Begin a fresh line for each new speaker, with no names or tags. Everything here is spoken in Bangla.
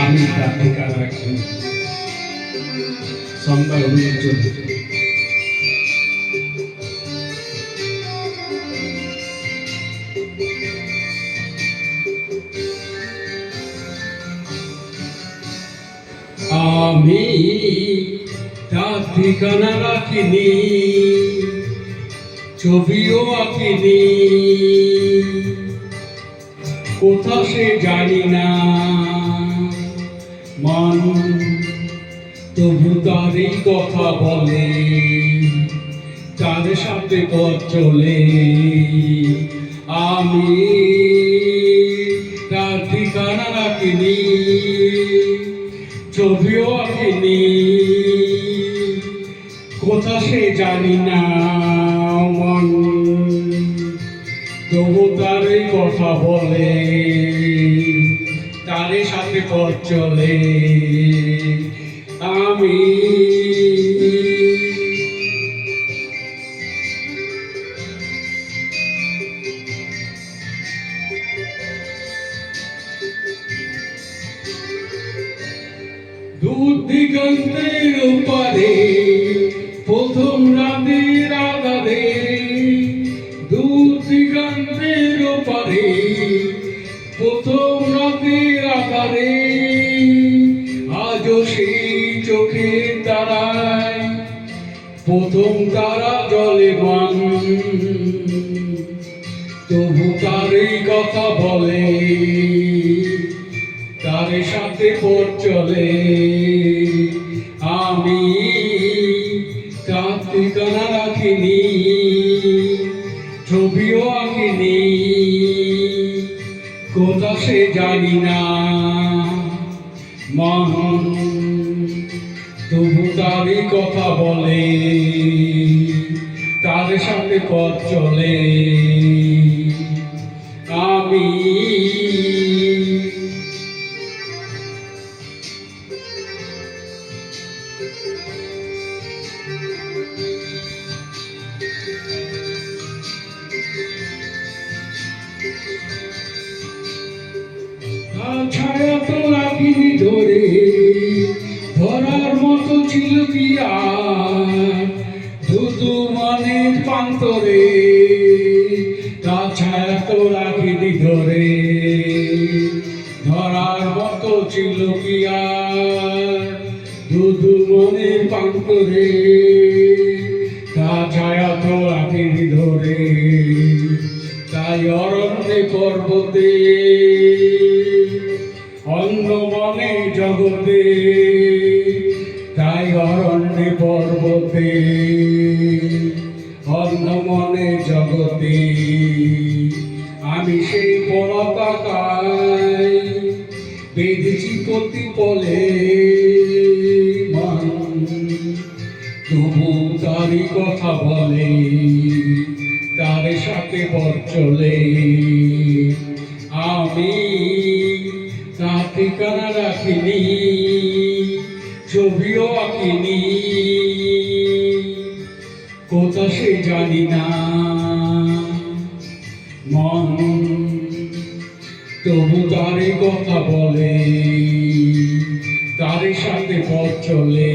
আমি তার ঠিকানা রাখি সংবাদ অভিযোগ। আমি তার ঠিকানা রাখিনি, ছবিও আঁকিনি, কোথা সে জানি না, মন তবু তারই কথা বলে, তার সাথে পথ চলে। আমি তার ঠিকানা রাখিনি, ছবিও আঁকিনি, কোথা সে জানি না, মন তবু তারই কথা বলে, তারই সাথে পথ চলে। আমি দূর দিগন্তের ওপারে প্রথম রাতের আধারে, দূর দিগন্তের ওপারে প্রথম রাতের আধারে, আজও সেই চোখের তারায় প্রথম তারা জলে মান, তবু তারই কথা বলে, তার সাথে পথ চলে। আমি তার ঠিকানা রাখিনি, ছবিও আঁকিনি, কোথা সে জানি না, মন তবু তারই কথা বলে, তার সাথে পথ চলে। আমি ছায়া তো রাখিনি ধরে, ধরার মতো ছিল কি আর শুধু মনের প্রান্তরে, তার ছায়া তো রাখিনি ধরে, ধরার মতো ছিল কি আর শুধু মনের প্রান্তরে, তার ছায়া তো রাখিনি ধরে। তাই অরণ্যে পর্বতে অন্য মনে জগতে, তাই অরণ্যে পর্বতে অন্য মনে জগতে, আমি সেই পতাকায় বেঁধেছি প্রতি পলে মান, তবু তারই কথা বলে, তার সাথে পথ চলে। আমি তার ঠিকানা রাখিনি, ছবিও আঁকিনি, কোথা সে জানি না, মন তবু তারই কথা বলে, তার সাথে পথ চলে।